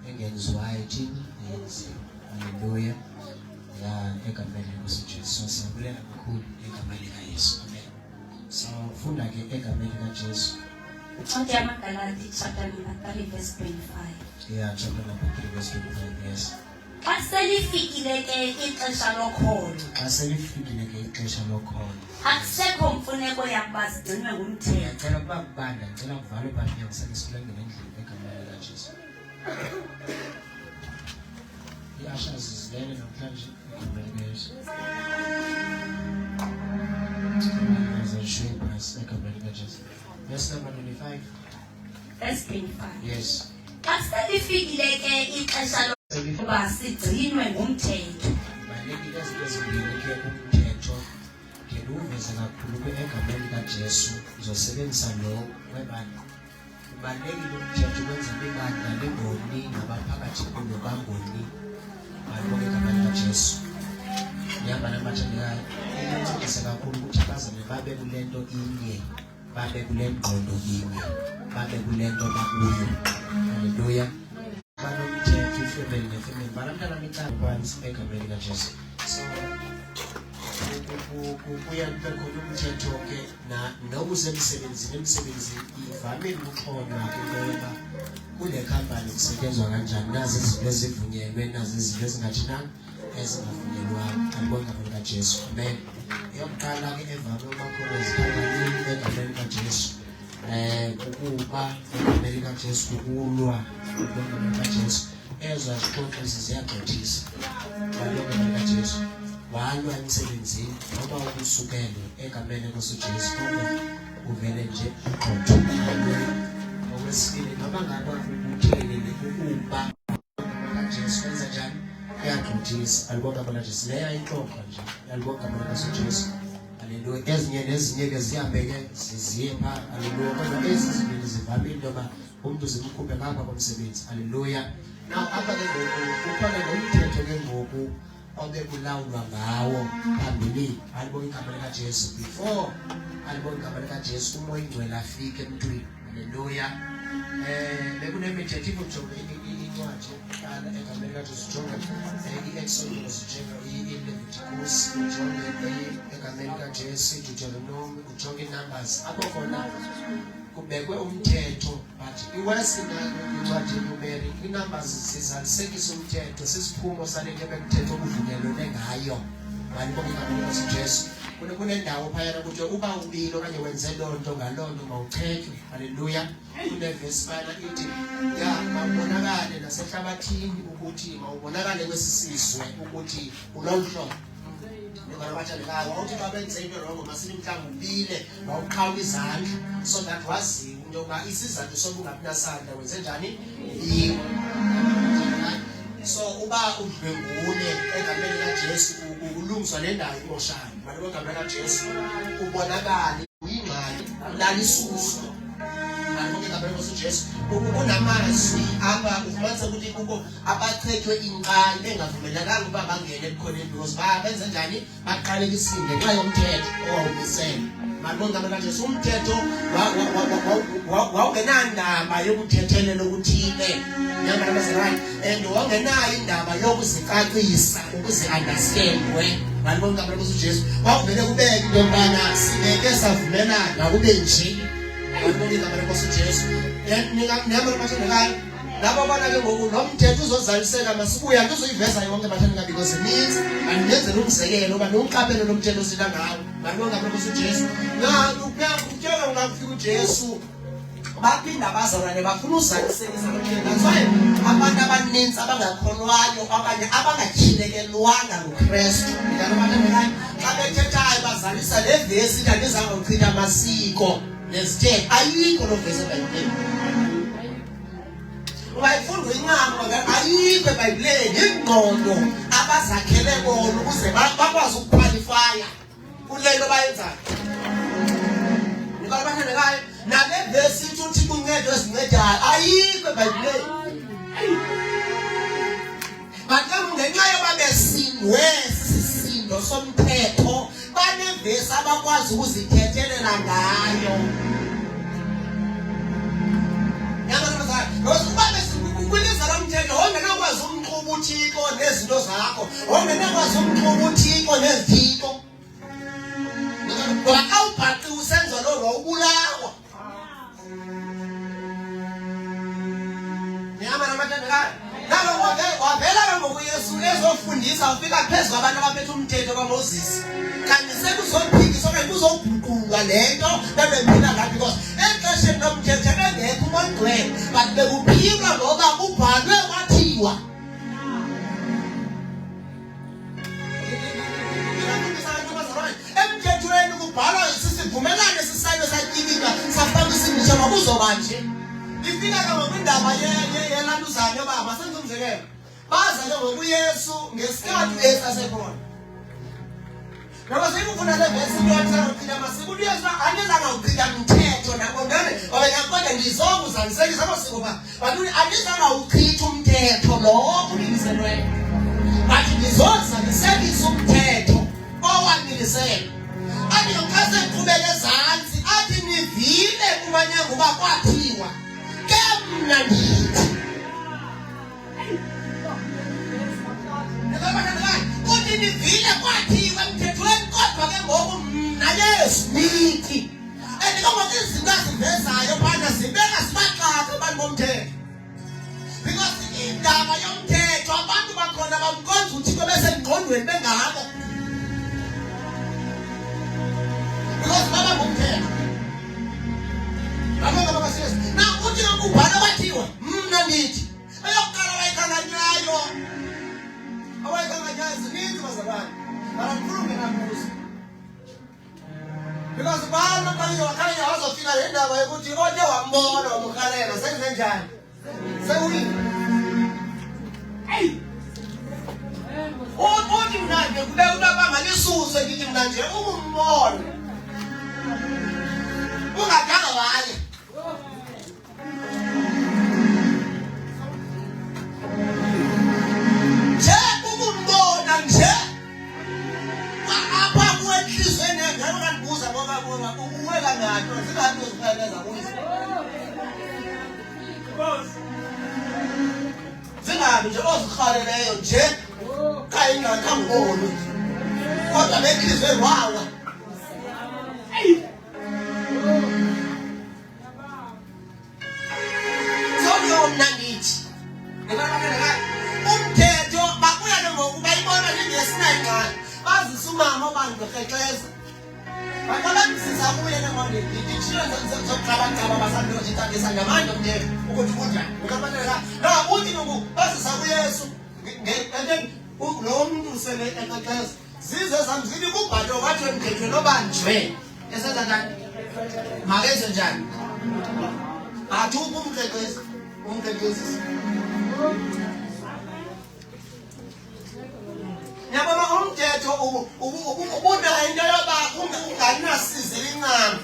engenzwayo thini yenziwe. Haleluya. Ya egameni lenkosi Jesu siyabulela kakhulu egameni likaYesu. Amen. So funda ke egameni likaJesu. Incwadi yamaGalati chapter number 3 verse 25. Yeah, chapter number 3 verse 25. Yes. Xa selifikile ke ixesha lokholo. Xa selifikile ke ixesha lokholo. Akusekho mfuneko yakuba sigcinwe ngumthetho. Ngicela ukuba kubanda, ngicela kuvalwe phambi ngisakusilenge ngendlela egameni likaJesu. Ashes zilele namhlanje egameni likaYesu. Verse number 25. Verse 25. Yes. Xa selifikile ke ixesha lokuba sigcinwe ngumthetho. Balekile izinto ezimbini ke umthetho ngiyuveza kakhulu egameni likaJesu uzosebenzisa lo webandla. Balekile umthetho wenza ibandla lengoni nabaphakathi kulo bangoni. Balokho egameni likaJesu. Niyaba namathandekayo incedisa kakhulu ukuthi bazane babe kulento inye, babe kule ngqondo inye, babe kulento bakuyo. Haleluya. Banomthetho ifemeli nefemeli barantana mithathu phansi egameni likaJesu. So kuya kube khona umthetho ke nokusemsebenzini emsebenzini ivamile ukuxhonywa ke ngoba kule company kusetshenzwa kanjani, nazi izinto ezivunyelwe, nazi izinto ezingathina ezingavunyelwanga. Alibonga egameni likaJesu. Amen. Yokuqala ke evame umakhona ezikhampani egameni likaJesu ukuba egameni likaJesu ukulwa egameni likaJesu ezwa ziqoqo ziyagxothisa. Alibonga egameni likaJesu. Walwa emsebenzini noma ukusukela egameni lenkosi Jesu kodwa uvele nje uqotho. Okwesibili noma ngabe ukuthini ukuba Jesu wenza njani uyagxothisa. Alibonga egameni likaJesu. Leya inhloko nje. Alibonga egameni lenkosi Jesu. Haleluya. Ezinye nezinye ke zihambe ke ziziye pha. Haleluya. Kodwa ezi zibili zivamile noma umuntu zimkhuphe ngapha komsebenzi. Haleluya. Now apha ke ngoku kukhona nomthetho ke ngoku obekulawulwa ngawo phambili. Alibonga egameni likaJesu. Before alibonga egameni likaJesu umoya ingcwele afike emntwini. Haleluya. Bekunemithetho ijonge incwadi qala egameni likaJesu jonge iExodus jonge iLeviticus jonge egameni likaJesu iDeuteronomy jonge iNumbers. Apho khona kubekwe umthetho but iwesi incwadi yeNumeri iNumbers sizalisekisa umthetho sisiphumo salento ebekuthethe okuvunyelwene ngayo. Balibonga egameni likaJesu. Kunendawo phayana ukuthi uba ubili okanye wenze lonto ngalonto mawuchethwe. Haleluya. Kunevesi phayana ithi ya mawubonakale nasehlabathini ukuthi mawubonakale kwesisizwe ukuthi uloluhlobo. Ngoba bathandekayo awuthi babenze into rongo masini mhlawumbe ubile wawuqhawe izandla so that waziwe into yokuba isizathu sokungabi nasandla wenze njani yiwo. So uba udlwengule egameni likaJesu ulungiswa nendawo imoshayo. Balibonga egameni likaJesu ubonakale uyingxaki lalisuswa. Balibonga egameni likaJesu. Kunamazwi apha ufumanisa ukuthi kuko abachethwe inqali bengavumelekanga ukuba bangene ebukhoneni because benze njani baqalekisile ngenxa yomthetho owawumisele. Balibonga egameni likaJesu. Umthetho wawungenandaba yokuthethelela okuthile. And wangenayo indaba yokuzicacisa ukuze understandwe. Balibonga egameni likaJesu. Wavele kubeka into yokubana sibeke savumelana kube nje. Balibonga egameni likaJesu. Niyama nabathandekayo labo bana ke ngoku lo mthetho uzozaliseka masibuya ngizoyiveza yonke bathandekayo because needs andenzele umzekelo oba noqaphelo lomthetho sila ngawo. Balibonga egameni likaJesu. Ukutshela ungafika uJesu baphinda bazalwane bafuna uzalisekisa lomthetho. That's why abantu abaninzi abangakholwayo abanye abangatyhilekelwanga nguKristu xa bethethayo bazalisa le vesi ithi andizange uchitha amasiko nezithethe. Ayikho lo vesi eBhayibhileni. Ungayifunda incamo ayikho eBhayibhileni. Ingqondo abazakhele bona ukuze bakwazi ukuqualifya kulento bayenzayo. Ngoba bathandekayo nale vesi ithi uthi kuncedo ezincedayo ayikho eBhayibhileni. Manje ngenxa yoba besindwe sisindo somthetho banevesi abakwazi ukuzithethelela ngayo. Yabona bazali uThixo nezinto zakho ongenakwazi umxuba uThixo nezithixo ngoba awubhaqi usenza lo wawubulawa niyama namathandekayo nalo wavela ngokuyesu ezofundisa ufika phezulu abantu abaphethe umthetho kaMoses kanti sekuzophikiswa okanye kuzobhuqulwa lento bebephila ngayo because exesheni lomthetho bengekho umongcwele but bekuphilwa ngoba kubhalwe kwathiwa emthethweni kubhalwa sisivumelane sisayino satyikika safaka isignisha ngokuzoba nje ifika ke ngokwindaba yelantuzayo baba senze umzekelo baza ke ngokuyesu ngesikhathi esasekhona ngoba sikufuna le verse yokuthina masiko uyesu anizanga ukuchitha umthetho nangondane obenyakonde ndizokuzanisekisa amasiko ba bantu anizanga ukuchitha umthetho lo ulimiselweyo bathi ndizozanisekisa umthetho owanilisela athi ngikhase qhubeke ezantsi athi nivile kumanyango uba kwathiwa ke mna ndithi uthi nivile kwathiwa emthethweni kodwa ke ngoku mna Yesu ndithi andikomoke izinto azivezayo phana zibeka sibaxaka abantu bomthetho because indaba yomthetho abantu bakhona bamkonza uThixo besengqondweni bengako because baba bomthetho baba basiyes na uthi ngubhala kwathiwa mna ndithi eyokuqala wayikhanganyayo awayikhanganyayo zininzi bazalwane abakhulumi nakuzo because bana khanya wazofika le ndaba yokuthi oje wambona wamkhalela senze njani sewuyi uthi mna nje kube unabanganisuse ngithi mna nje ukumbona ungadanga waye nje ukumbona nje apha kwenhlizweni ngeke kandibuza ngoba uwela ngathi singathi uzipheleza kuyizo zingabi nje ozikhaleleyo nje kayingakamboni kodwa benhlizweni wawa mna ndithi umthetho bakuya ngoku bayibona njengesinayincane bazisa umama abantu bekrexeza bakabambisisa kuye nemondeni ndithile zokuxabacaba basandojitandisa ngamandla umthetho ukuthi kunjani ukabaleka na uthi ngoku bazisa kuyesu lo muntu sele ekrexeza zize zamzili kubhalwe wathi emthethweni obanjwe esenza njani makenze njani athi umkrexeza umkrexeza yabona umthetho ubona into yoba unganasize incane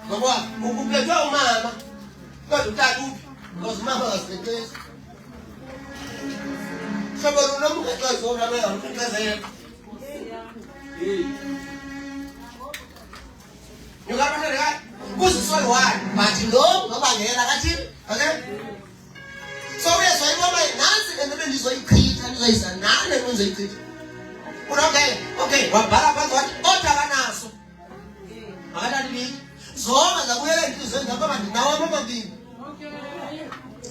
ngoba ukuphethwe umama kodwa utata uphi because umama akaziqeqezi hlobo lunomqeqezo onabeka umqeqezela yukabaneleka kuziswe one but lo ngobangela kathini okay so uyezwa ingoba nansi le nto bendizoyichitha ndizoyisa nani endizoyichitha okay wabhala phansi wathi kodwa kanaso akathalibiki zonke zakuyela enhliziyweni zakho bandinawo amababini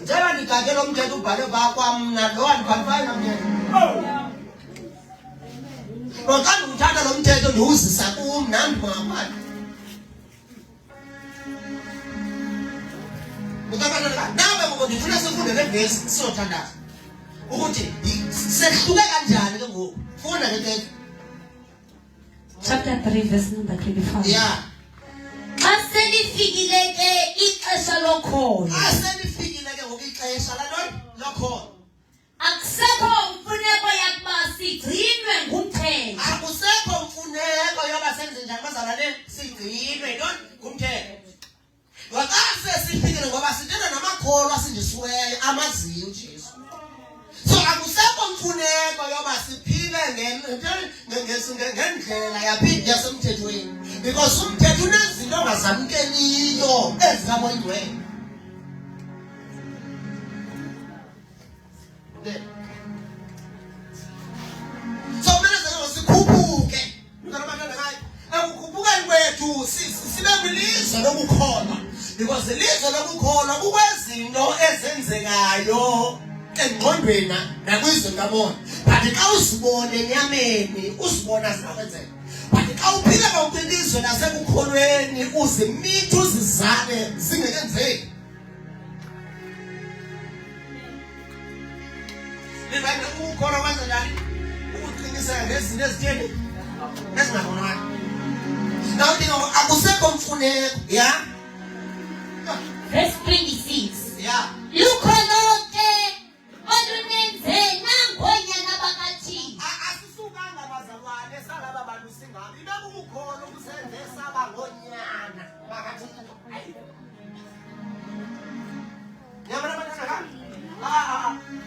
njengoba ndigade lo mthetho ubhale bakwamna lo andikhwalifani namthetho xa ndiwuthanda lo mthetho ndiwuzisa kum nam ndingaphandle nawe ngoku ndifuna sifunde le vesi siyothandaza ukuthi sehluke kanjani ke ngoku funda ke thetha chapter 3 verse number 25 yeah xa selifikile ke ixesha lokholo aselifikile ke ngoku ixesha lantoni lokholo akusekho mfuneko yakuba sigcinwe ngumthetho akusekho mfuneko yoba senze njani bazalwane sigcinwe ntoni ngumthetho wakase sifikile ngoba sithetha namakholwa asindisiweyo amaziyo uJesu so akusekho mfuneko yoba siphile ngendlela yaphinde yasemthethweni because umthetho unezinto ongazamkeliyo ezikamoyindweni lokukholwa. Because ilizwe lokukholwa kukwezinto ezenzekayo engqondweni nakwizwe kabona. But xa uzibone enyameni uzibona zinakwenzeka. But xa uphila ngokilizwe nasekukholweni uzimitha uzizale zingekenzeki. Livane ukukholwa kwenza njani? Ukuqiniseka ngezinto ezitheni ezingabonakali. Now akusekho mfuneko, yeah? Verse 26. Yeah. Lukho lonke olunenze nangonyana bakaThixo. Asisukanga bazalwane salaba bantu singabi bekukukholwa ukusenze saba ngonyana bakaThixo. Yabona abantwana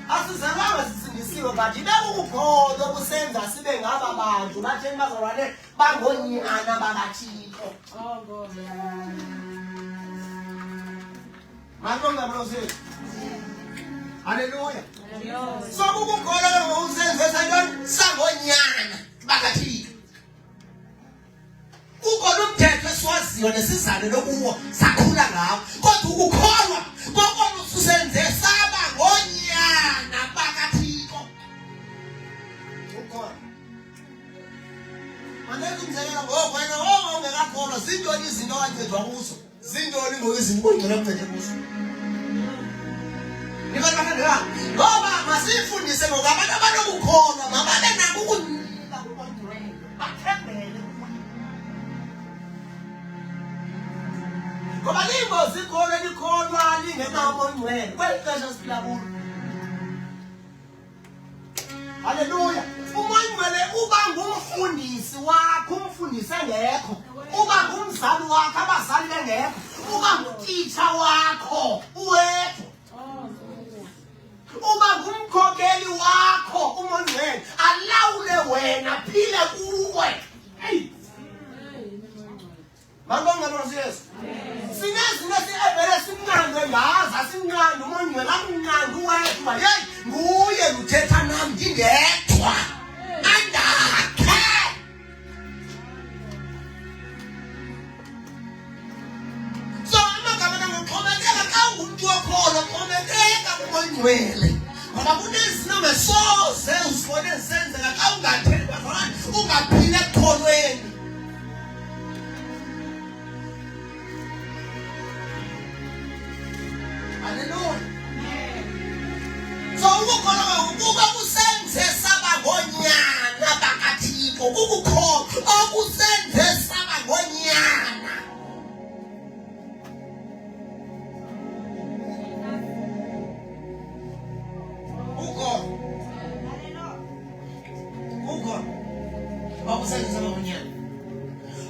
asizalanga sisindisiwe but bekukukholwa ukusenza sibe ngaba bantu batheni bazalwane bangonyana bakaThixo. Oh God. Malonga mlozi. Hallelujah. So ukukholwa ngokusenze santoni sangonyana bakaThixo. Ukholwa umthetho esiwaziyo nesizalo lokuwo sakhula ngawo. Kodwa ukukholwa kokona ususenze saba ngonyana bakaThixo. Ukholwa. Maneke umzekela ngokwena ongekakholwa zintoni izinto owancedwa kuzo. Zintoni ngokuzinto ongcela umncede kuzo. Ngoba masifundise ngokubantu abanokukholwa mababe nako ukunika kuMondweni bathembele kuye. Ngoba lingozi ikholwa elikholwa lingenamondweni kweli xesha siphila kulo. Haleluya. UMondweni uba ngumfundisi wakho, umfundisi engekho. Uba ngumzali wakho, abazali bengekho. Uba ngutitsha wakho uwedwa. Uba ngumkhokeli wakho uMondweni alawule wena phile kuwe. Hey. Mabonga Nkosi Yesu. Sinezinto esivele simnqandwe ngazo, asimnqandi uMondweni amnqandi uwedwa. Hey, nguye uthetha nami ngingedwa. Andakhe. So amagama ngoxhomekeka xa ungumntu okholwa xhomekeka kuMondweni. Ngoba kunezinto mesoze uzibone zisenzeka xa ungathembi bazalwane ungaphili ekukholweni. Hallelujah. So ukukholwa ukuba kusenze saba ngonyana bakaThixo ukukholwa okusenze saba ngonyana.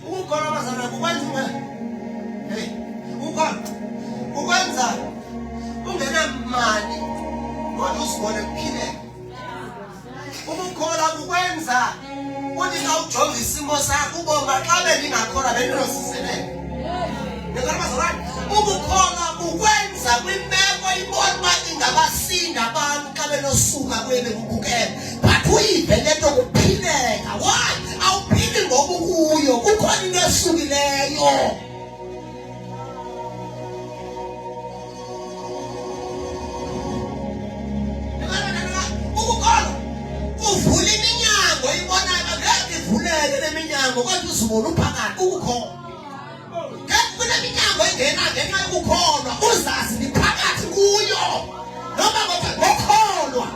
Ukukholwa bazalwane kukwenza ukwenza ungenamali kodwa uzibone kuphileka. Ukukholwa kukwenza uthi xa ujonga isimo sakho ubone xa bendingakholwa bendinosiseleka. Ukukholwa kukwenza kwimeko ibone uba ingabasinda abantu xa benosuka kweli kubukela. But uyive le nto kuphileka. Why? Awuphili ngoba ukuyo. Kukhona into esukileyo. Ukukholwa uvula iminyango ibonayo ngeke ivuleke le minyango kodwa uzibona uphakathi ukukholwa. Kuneminyango engena ngenxa yokukholwa uzazi niphakathi kuyo noma ngokholwa.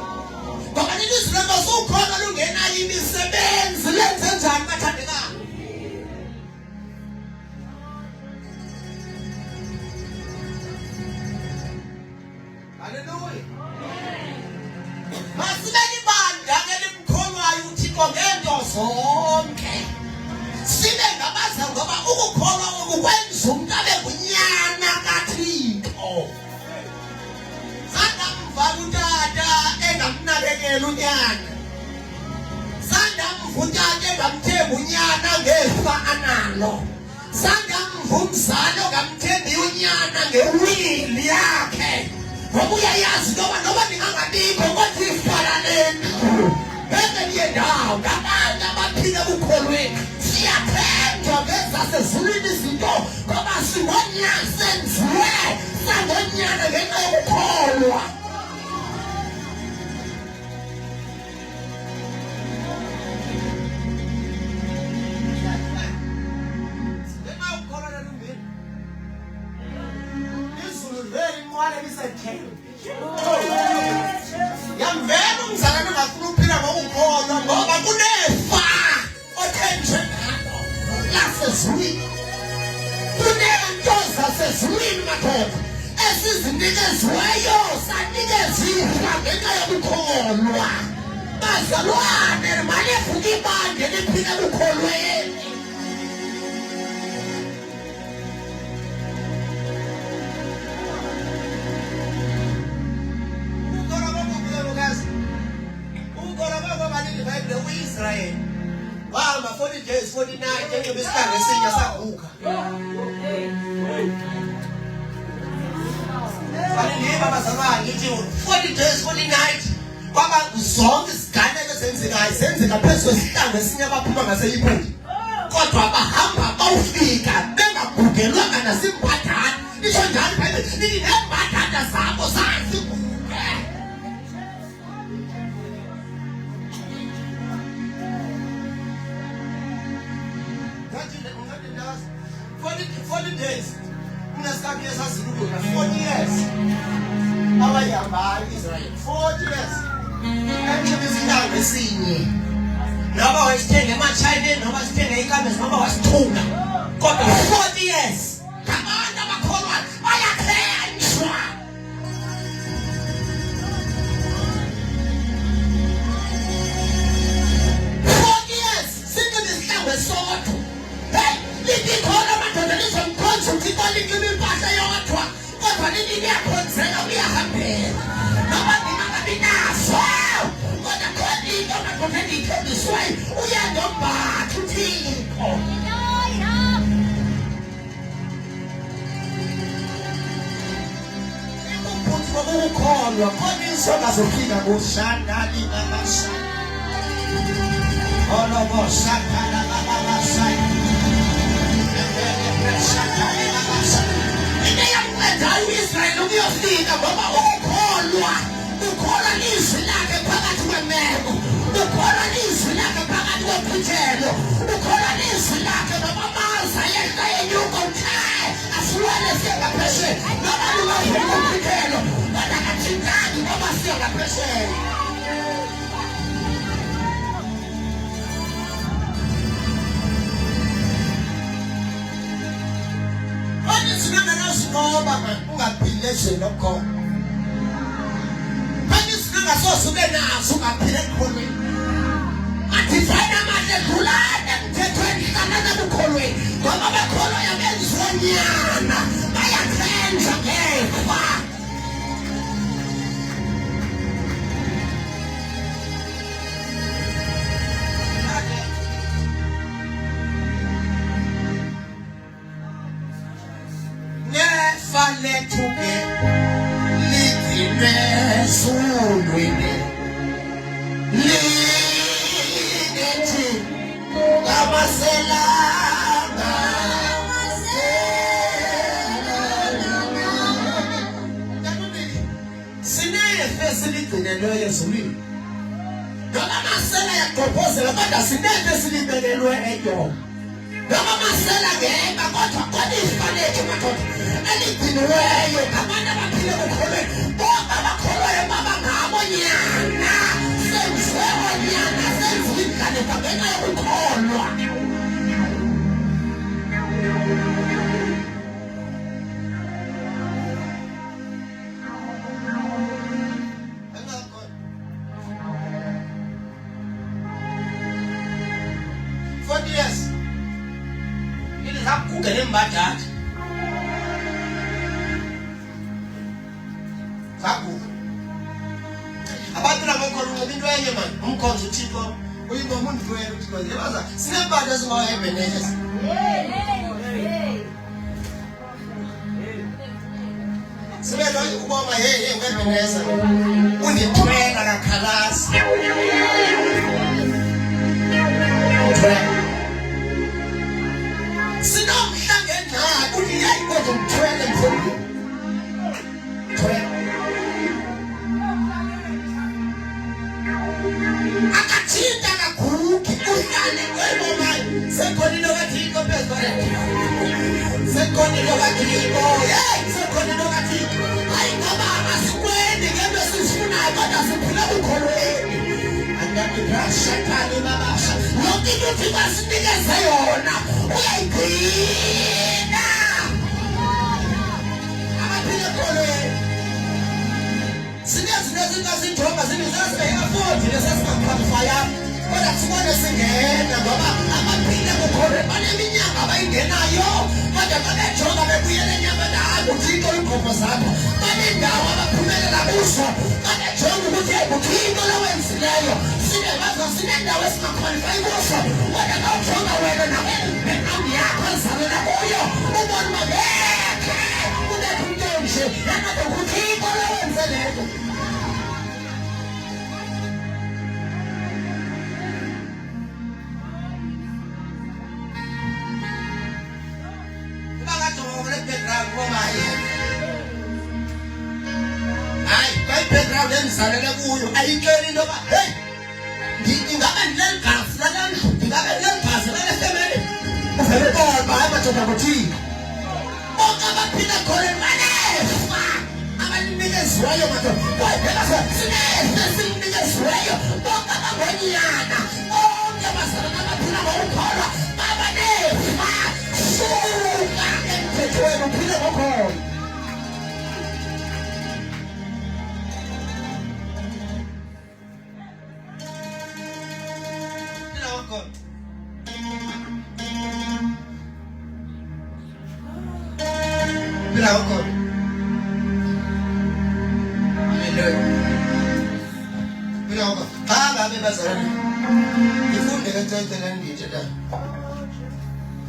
Ngoba ilizwi lenkosi ukholwa lungenayo imisebenzi lenze njani bathandekayo. Haleluya. Masibeni ibandla ke limkholwayo uThixo ngento zonke. Sibe ngabaza ngoba ukukholwa okukwenza umuntu abe ngunyana kaThixo. Sandamva utata engamnakekela unyana. Sandamva utata engamthemba unyana ngefa analo. Sandamva umzali ongamthembi unyana ngewili yakhe. Ngoba uyayazi noba ndingangabikho kodwa ifala lendlu. Bese niye ndawo ngabantu abaphile ekukholweni siyathenjwa ngeza zasezulwini izinto ngoba singonyana senziwe sangonyana ngenxa yokukholwa. Yamvela umzalwane ongafuna ukuphila ngokukholwa ngoba kunefa othenjwe ngalo lasezulwini. Kunento zasezulwini madoda esizinikeziweyo sanikezifa ngenxa yokukholwa. Bazalwane manje futhi ibande liphile ekukholweni. Israel wahamba 40 days 40 nights njengoba isihlanga esinye savuka. Balindima bazalwane ngithi 40 days 40 nights kwaba zonke iziganeko zenzeka phezu kwesihlanga esinye baphuma ngaseyiphudi. Kodwa bahamba bawufika bengagugelwanga nasimpathana. Isho njalo iBhayibheli lithi nempathana zabo zaziguge. 40 days. Unesikhathi esazilukela 40 years. Abayihamba Israel 40 years. Enhle izihlanga esinye. Noma wasithenge emaChina noma wasithenge eKamezi noma wasithunga. Kodwa 40 years. Abantu abakholwa bayakhenjwa. Sodwa. Hey, lithi khona amadoda lizomkhonza uThixo likhiphe impahla yodwa. Kodwa lithi liyakhonzela uyahambela. Noma ningabi naso. Kodwa khona into amadoda endiyithembiswe uyandombatha uThixo. Ikuphuthi kokukholwa khona insonga zofika kuShandali namasha. All of us, Sakala Baba Sai. Israel ukuyofika ngoba ukholwa izwi lakhe phakathi kwemeko, ukholwa izwi lakhe phakathi kwephithelo, ukholwa izwi lakhe noma maza yena yenyuko asiwele siyangaphesheya noma lungaveli kwephithelo kodwa kathintani ngoba siyangaphesheya. Ngoba ungaphile nje lokho. Manje singa sosube naso ungaphile ekholweni. Athi fana manje khulana emthethweni kana nabukholweni. Ngoba bakholwa yabenzonyana bayakhenja ngefa. Lethu ke lidine sulwini lithi amaselanga sinefe silidinelwe ezulwini noma amasela yaqophozela kodwa sinefe silibelelwe eyo. Noma amasela ngema kodwa ifanele madoda elidiniweyo abantu abaphile ekukholweni bonke abakholwayo baba ngabo nyana senziwe onyana senziwe inganekwa ngenxa yokukholwa. Kugele mbadala zakuba abantu labakholwa into enye manje umkhonzo uThixo uyingoma undivuyela uThixo njebaza sinebandla ezingawahebeneza sibelo ukubonga webeneza undithwela kakhalasi ufika sinikeze yona uyayigcina abaphile khona sinezindazindonga zinezasingayafodi lesasingaqhamfaya kodwa sibone singena ngoba abaphile kukhona baneminyaka abayingenayo kodwa babejonga bebuyele enyameni hayi uthixo iinqobo zakho banendawo abaphumelela kuzo babejonga ukuthi uthixo lowenzileyo sinendawo esingakhwalifayi kuzo kodwa kawujonga wena nawenqambi yakho ezalela kuyo ubona uba ngekhe kubekho umntu nje yangade uthixo lowenzeleyo. Background engisalele kuyo ayitsheli into yoba hey ndingabe ndileli gazi lalendlu ndingabe ndileli gazi lale family uvele bona hayi madoda kuthina bonke abaphila khona banefa abaninikeziweyo madoda wayibheka sinefa esinikeziweyo bonke abangonyana bonke abazalwana abaphila ngokukholwa babanefa suka emthethweni uphile ngokhona.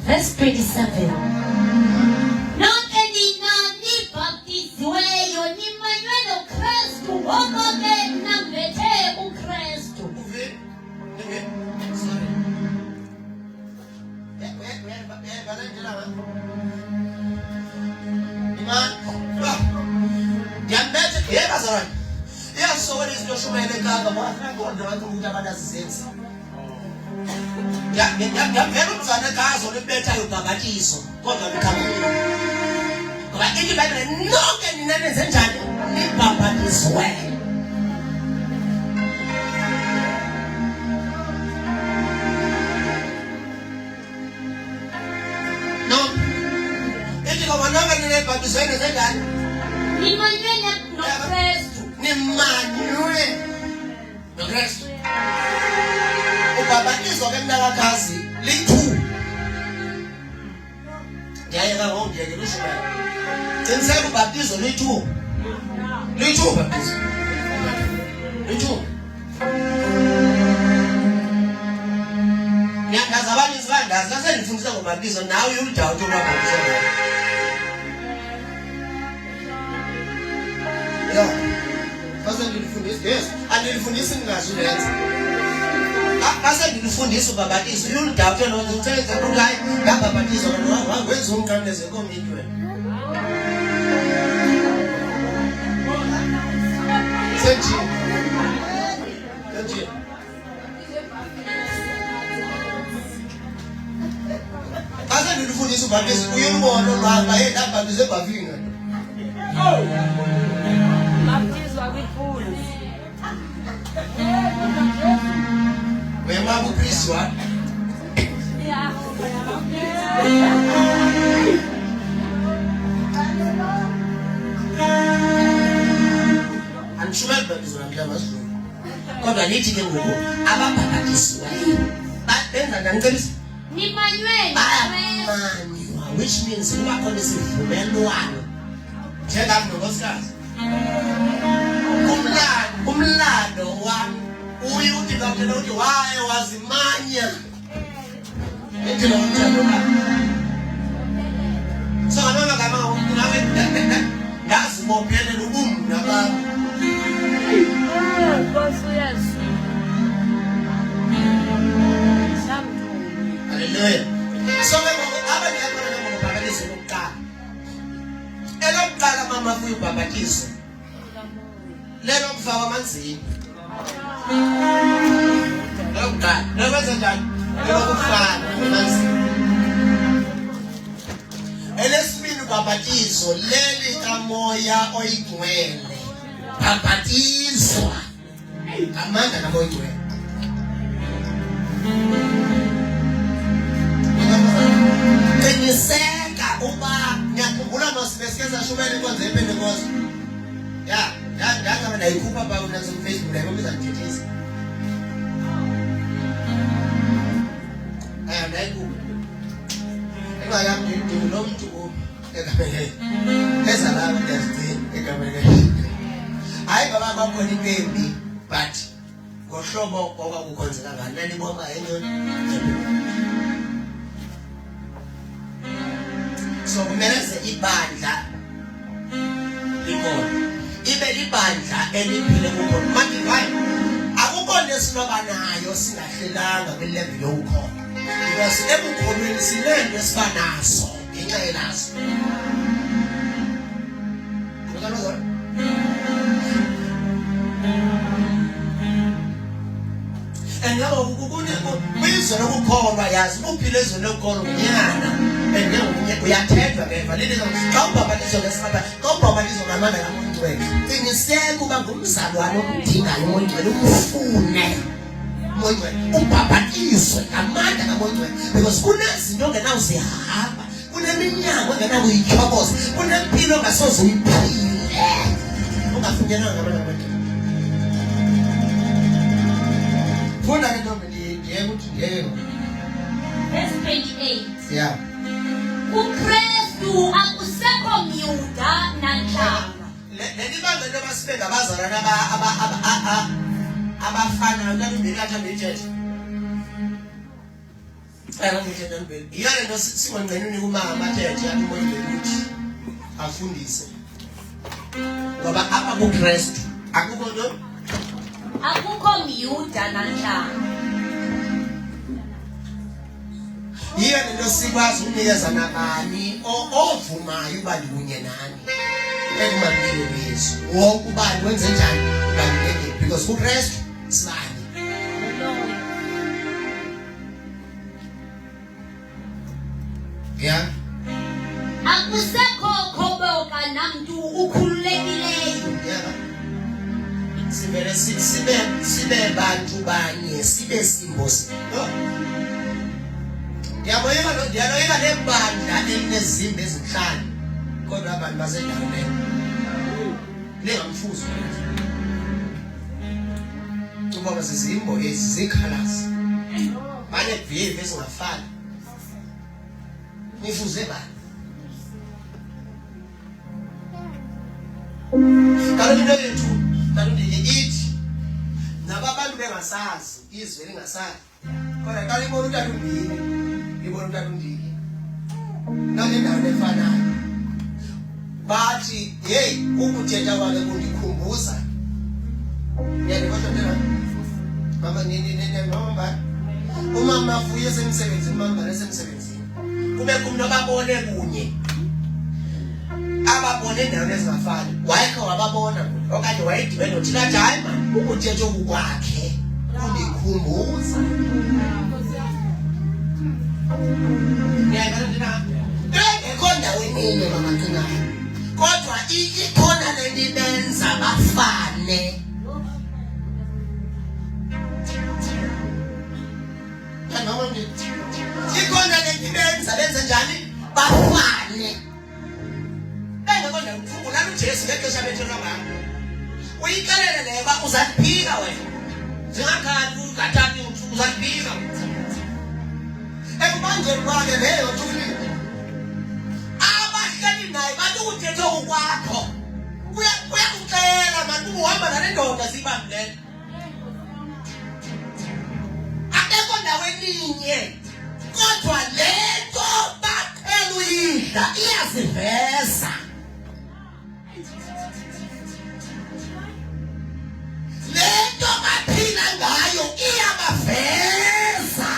Verse 27. Nonke nina nibhaptiziweyo nimanywe noKristu ngoba nambethe uKristu. Ngiyavela umzane kazo libetha ubhabhatiso kodwa likhamile ngoba ithi Bhayibhile nonke nina nenze njani nibhabhatizwe. No ithi ngoba nonke nina nibhabhatizwe nenze njani Nimanywe noKristu. Nimanywe noKristu. Ubhabhatizo ke mnakakazi liyi-2 ndiyayeka ngoku ndiyeke lushumayela qiniseka ubhabhatizo liyi-2 ubhabhatizo liyi-2 ngiyandazi abaninzi bandazi nasendifundisa ngobhabhatizo nawe uyulidawuthi ubhabhatizo ya fase ndilifundisa yes andilifundisi ningazi ulenza Ase ndilifundisa ubhabhatizo uyulidawuthi lonke uthenze ukuthi hayi ngabhabhatizo wenza umqandeze komnye wena senji ase ndilifundisa ubhabhatizo uyulibona olwanga ndabhabhatize ebhavinga baptizwa kwiphulu wema uKristu wa anishumela ubhabhatizo namhlanje kodwa nithi ke ngoku ababhabhatisiweyo benza njani cebisa Nimanywe bayamanywa which means kuba khona isivumelwano njengami nonkosikazi umlando wami uye uthi kakhulu uthi waye wazimanya ethi lo mthetho so amagama ngawe ndazibophelela ubumna bami Nkosi Yesu. haleluya so ke ngoku abantu abafana ngokubhabhatizo lokuqala elokuqala mama afuye ubhabhatizo lelo mfaka amanzini lokuqala lokwenza njani lokufana amanzini elesibili ubhabhatizo leli kamoya oyigcwele bhabhatizwa amandla kamoya oyigcwele qiniseka uba ngiyakhumbula masibesike shumela inkonzo yePentecost. Ya, ngakama nayikhupha ba una Facebook la ngoba izangithethisa. Nayikhupha. Engayami nginomntu egamele. Eza la ngiyazigcina egamele. Hayi baba bakhona impembi but ngohlobo okwakukhonzeka ngani nani bonga enyoni. So kumele ibandla likhona. Ibe libandla eliphile kukhona. Manje hayi akukho nesinoba nayo singahlelanga kwilevel yokukhona. Because ebukhonweni sinento esibanaso ngenxa yelazo. Ngoba Engaba ukukuneko bizwe lokukholwa yazi uphile izwe lokukholwa unyana engenye uyathethwa ngeva leli ngawubaba lizokesaba ngawubaba lizongamanda kaMontwele qiniseka uba ngumzalwane omdingayo uMontwele umfune Montwele ubhabhatizwe ngamandla kaMontwele because kunezinto ongenawuzihamba kuneminyango ongenawuyityhoboza kunempilo ongasoze uyiphile ungafunyananga ngamandla kaMontwele. Funda ke ntombi ndiye ukuthi ngeke. Verse 28. Yeah. uKristu akusekho myuda nanhlanga. Leli banga noma sibe ngabazalwana abafana nabembili athanda ijeje. Ngithetha nobeli. Iyale nto singongqenuni kumanga amathethe yakumoyile ukuthi afundise. Ngoba apha kuKristu akukho nto akukho myuda nanhlanga. Yiyo lento sikwazi ukunikeza nabani ovumayo uba ndikunye nani ekubalulekile bezwe wonke ubani wenze njani ubalulekile because kuKristu sibani. Yeah. Akusekho khoboka namntu ukhululekileyo. Yeah. Sibe bantu banye sibe simbosi. Ndiyaloyika lebandla elinezimbe ezinhlanu kodwa abantu basendaweni lengamfuzi ngoba zizimbo ezikhalasi banevivi ezingafani nifuze bani kaloku into yethu ithi naba abantu bengasazi izwe lingasazi kodwa xa libona utata umbini libona utata undiki nangendaweni efanayo bathi hey ukuthetha kwakhe kundikhumbuza yandikhohlotela mama mama umama avuye esemsebenzini umama esemsebenzini kube kumntu ababone kunye ababone endaweni ezingafani wayekhe wababona okanye wayedibene nothina athi hayi ma ukuthetha oku kwakhe kundikhumbuza. Engekho ndaweni mama Cinayo kodwa ikhona lento ibenza bafane. Ikhona lento ibenza benze njani bafane. Engekho ndaweni ulala uJesu ngexesha bethethwa ngalo uyikalele leyo uba uzaphika wena zingakhali ungathathi uzaphika ekubanjeni kwakhe leyo thuli abahleli naye bathi ukuthetha ukwakho uyakuxela mani uhamba nale ndoda siyibambileyo akekho ndaweninye kodwa le nto baqhela uyidla iyaziveza. Le nto baphila ngayo iyabaveza.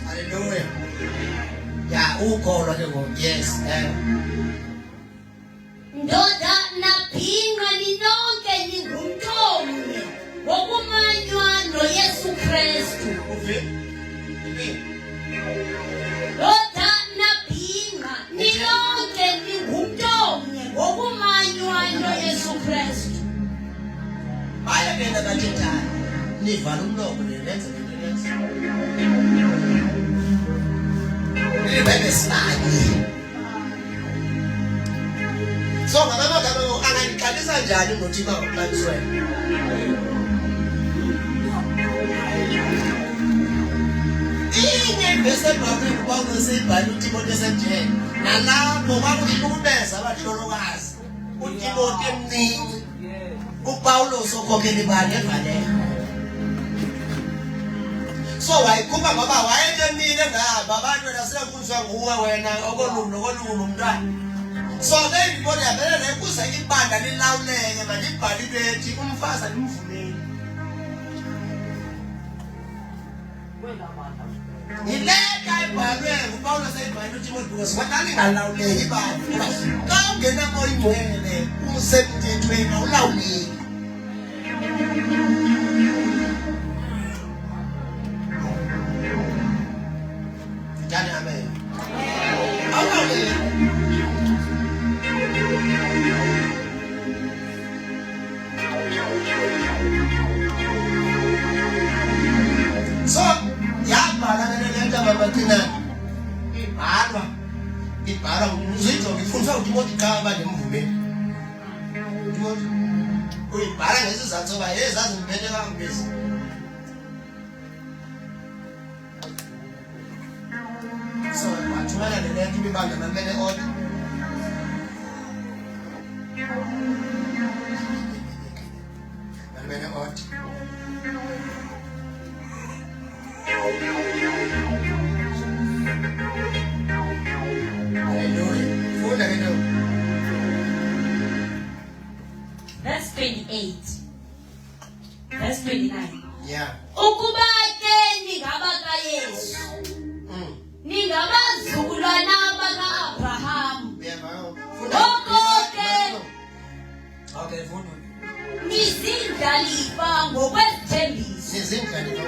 Hallelujah. Yeah, ukholo ke ngoku yes. Ndoda naphinga ninonke ningumthombo wokumanywa Loda nabhinqa nilonke ningumntomnye ngokumanywa noYesu Kristu. Hayi mina kathethana. Nivala umlomo nenze into leyo. Nibenesinaki. So ngamagama anganiqalisa njani ngothi baqaliswe? Bese babuye kubona sibhali uTimothy esenjeni nalapho kwakuhlukumeza abahlolokazi uTimothy emningi uPaulos okhokhela ibali evaleka so wayikhupha ngoba wayetemile ngaba abantu nasekuzwa nguwe wena okolungu umntwana so then ibona yabele nekuza ibanda lilawuleke manje ibhali bethi umfazi alimvumeli Ileka ibhalwe uPaulos ayibhalwe uTimothy because wathani ngalawuleki ibali ka ungena moyingcwele usemthethweni awulawuleki Dani amen awulawuleki so yabhala lento ababathina ibhalwa uzitho ngifundisa uTimothy qaba nemvumeli Timothy uyibhala ngesizathu soba yezazi ngiphethe kangibisi so wathumela lento ibibanga namene order namene order Verse 28. Verse 29. Yeah. Ukuba ke ningaba kaYesu. Ningabazukulwana bakaAbraham. Okay, funda. Nizindlalifa ngokwezithembiso. Nizindlalifa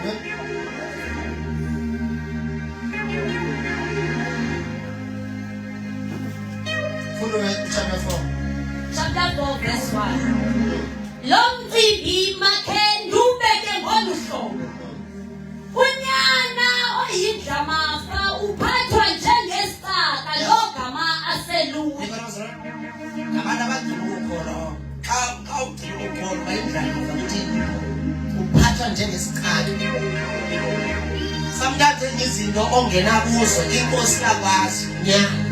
chapter 4. Chapter 4 verse 1. Lomcimbi makhe ndubeke ngolu hlobo. Unyana oyindlamafa uphathwa njengesaka logama aselula. Abantu abadinga ukukholwa xa udinga ukukholwa bayindlalifa ukuthi uphathwa njengesikali. Sometimes izinto ongena kuzo inkosi yakwazi unyana.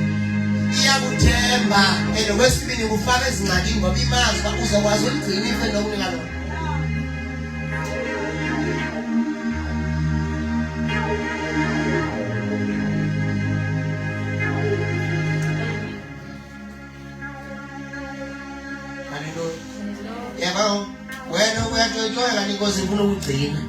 Iyakuthemba elokwesibili kufaka ezingxakini ngoba imazi uba uzokwazi ukugcina ife nokunika lona. Hallelujah. Yebo, wena uyajojoya kanti inkosi ifuna ukugcina.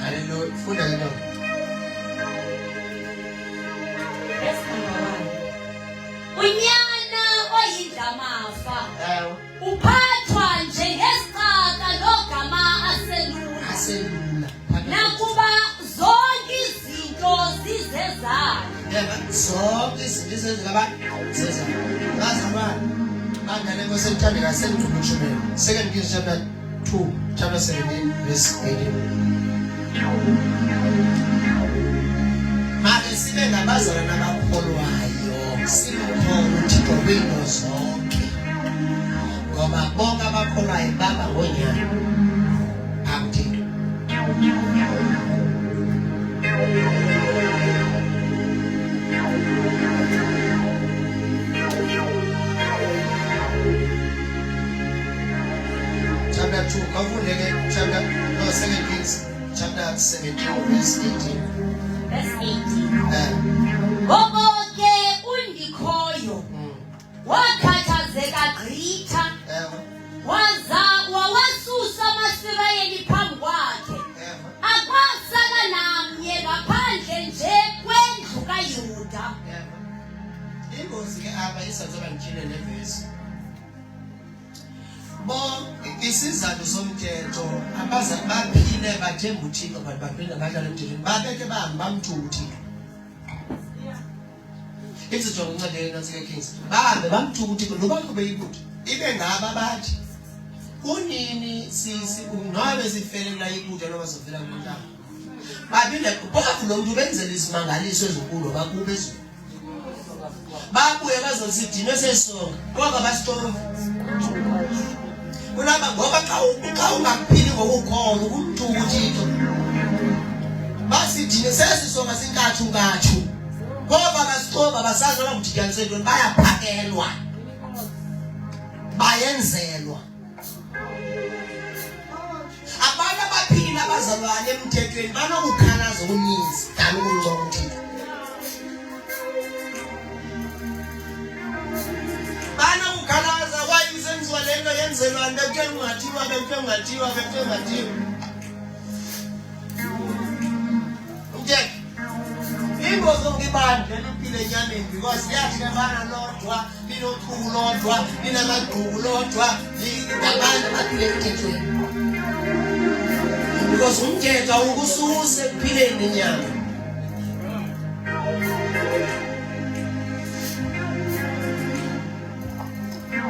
Hallelujah. Funda ke nto. Verse number 1. Unyana oyindlamafa uphathwa njengesaka logama aselula. Nakuba zonke izinto zizezayo. Yebo, zonke izinto ezenzeka zezayo. Bazalwane, bandane Nkosi ethandekayo sengidlubushumela. 2 Kings chapter 2, chapter 17 verse 18. Manje sibe ngabazalwane abakholwayo, simkhona uThixo kwinto zonke. Ngoba bonke abakholwayo baba ngonyana. Akuthini. Chapter 2, chapter 2 Kings, chapter 17, verse 18. Verse 18. Ngoba ke undikhoyo wakhathazeka gqitha waza isizathu somthetho abaza baphile bathemba uThixo but baphinde badlala emthethweni babeke bamthuka uThixo. Isijongo incwadi kaNkulunkulu Kings bahambe bamthuka uThixo noba kube yikuthi ibe ngaba bathi kunini sisi ungabe sifelela ikudla noma sivela kuntanga baphinde phofu lo muntu benzele isimangaliso ezinkulu bakube ezweni babuye bazosidinwe sesonga ngoba basithola unaba ngoba xa ungaphili ngokukhona ukumthuka uThixo basidinwe sesisonga sinkathu ngoba basithoba basazola ukudityaniswa entweni bayaphakelwa bayenzelwa abantu abaphila abazalwane emthethweni banokukhalaza okuninzi dala ukuncoba uThixo banokukhalaza wayisenziwa lento yenzelwa nto ungathiwa ingozi ngibandle liphile enyameni because liyahlebana lodwa linochuku lodwa linamagqubu lodwa lingabantu abaphile emthethweni because umthetho ukususe kuphileni enyama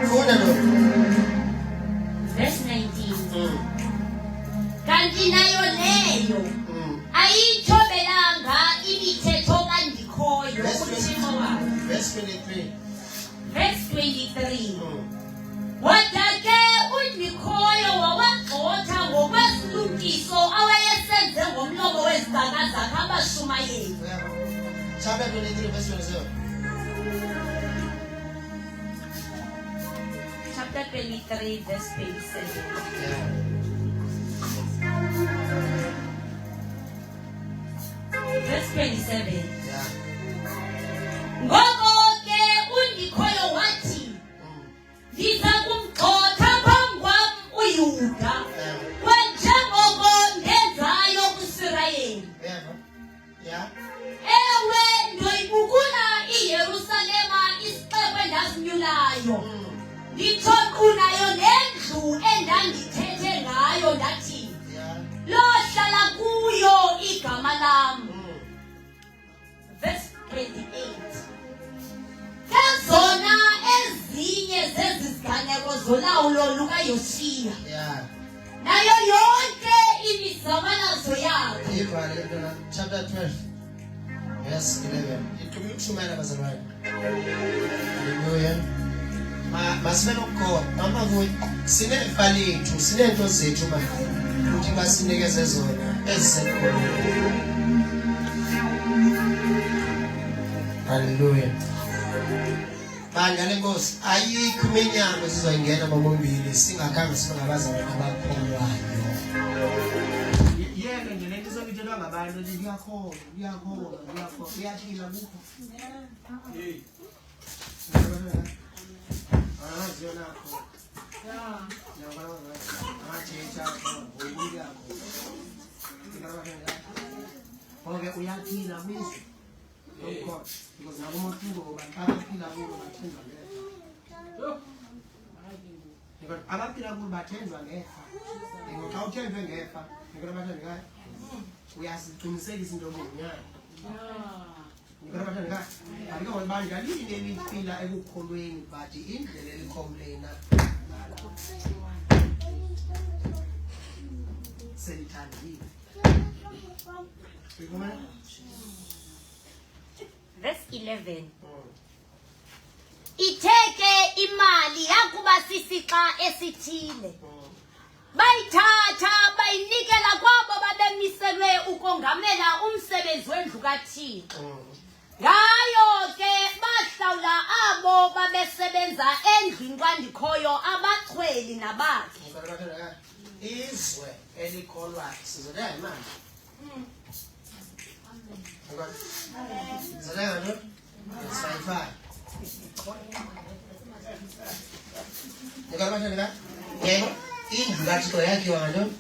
funa lo verse 19 kanti nayo leyo ayithobelanga imithetho kaNdikhoyo uThixo wayo. Verse 23 Wadake uNdikhoyo wawagxotha ngokwezilungiso awayesenze ngomlomo wezigakazakhe abashumayeli. Chapter 23 verse 27 Chapter 23 verse 27 Verse 27 Ngoko ke uNdikhoyo wathi ndiza kumgxotha phambi kwam uYuda kwenjengoko ndenzayo kuIsirayeli. Ewe ndoyibukula iYerusalema isixeko endazinyulayo nditsho nayo nendlu endandithethe ngayo ndathi lohlala kuyo igama lam. Verse 28 Ezona ezinye zeziganeko zolawulo lukaYosiya nayo yonke imizabalazo yakhe. Chapter 12 verse 11 iqhubeka bazalwane. Hallelujah. Masibe nokukhoba amavuyo sinefa lethu sinento zethu manje ukuthi basinikeze zona ezisekhona. Hallelujah. Bandla lenkosi ayikho iminyango sizoyingena bombili singakhange sibe ngabazalwane abakholwayo. Yeke nje lento sokuthelwa ngabantu ukuthi kuyakhona kuyaphila kukho. Hey. Zona kho. Ngoba uyaphila kwizwe. Because nabo motuko baphila kulo bathenjwa ngefa. Because abaphila kulo bathenjwa ngefa. Ngoba uthenjwe ngefa, ngikho bathenjwa ngayo. Uyasiqinisekisa into obunyana. Ngikho bathenjwa ngayo. Ayikho bandla lini eliphila ekukholweni but indlela elicomplaina. Selithandile. Verse 11 Itheke imali yakuba sisixa esithile bayithatha bayinikela kwabo babemiselwe ukongamela umsebenzi wendlu kaThixo. Ngayo ke bahlawula abo babesebenza endlini kaNdikhoyo abachweli nabakhe. Izwe elikholwayo sizodela imali. Zaleka nje sayifaka. Ngikaba nje la. Yebo, indlu kaThixo yakhiwa ngalo.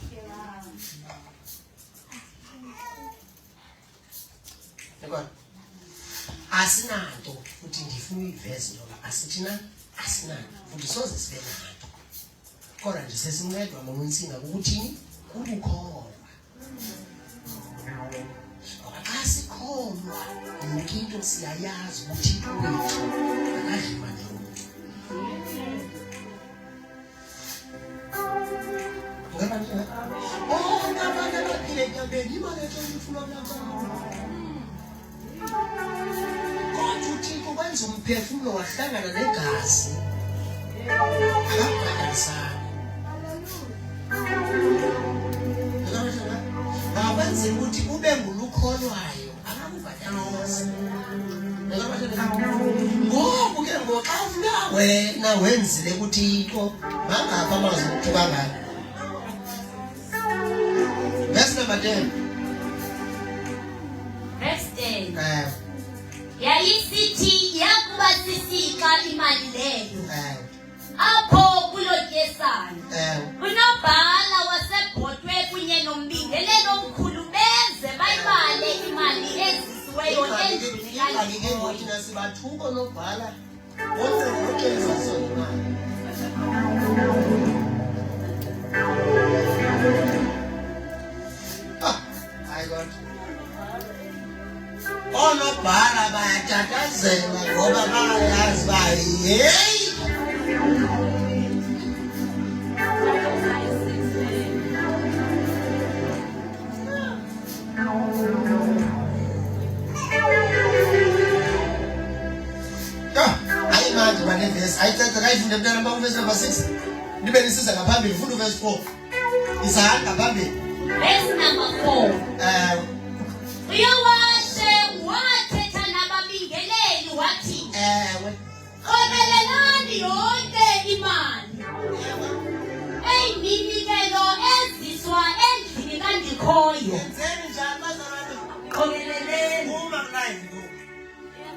Ngikho asinanto futhi ngifuna ivesi ngoba asithina asinanto futhi soze sibe nayo. kodwa nje sesincedwa mama uNsinga ukuthi ukukholwa. Xa sikholwa yonke into siyayazi ukuthi uThixo akadli imali yomuntu. Oh, nabantu abaphile enyameni imali ethole nabantu. Kodwa uThixo kwenza umphefumulo wahlangana negazi. Akabhadalisana. Abenze ukuthi ube ngulukholwayo akakubhadalisi. Ngoku ke ngoxa ufuna wena wenzile ukuthi into mangapha amazi ukuthi kangaka. Verse number 10. Verse 10. Yayisithi yakuba sisika imali leyo. Apho kulotyesana. Unobhala wasebhotwe kunye nombingelelo omkhulu benze bayibale imali ezisiweyo endlini kaNkulunkulu. Thina sibathuko nobhala wonke ngokuxelisa sona. I got onobhala bayatatazela ngoba bayazi bayeyi. Ayimanje banevesi ayithatha kayifunde mntana namba verse number 6 nibe nisiza ngaphambili funda verse 4 isahamba ngaphambili. Verse number 4. Uyawashe wathetha nababingeleli wathi qobelelani yonke imali eyiminikelo eziswa endlini kaNdikhoyo.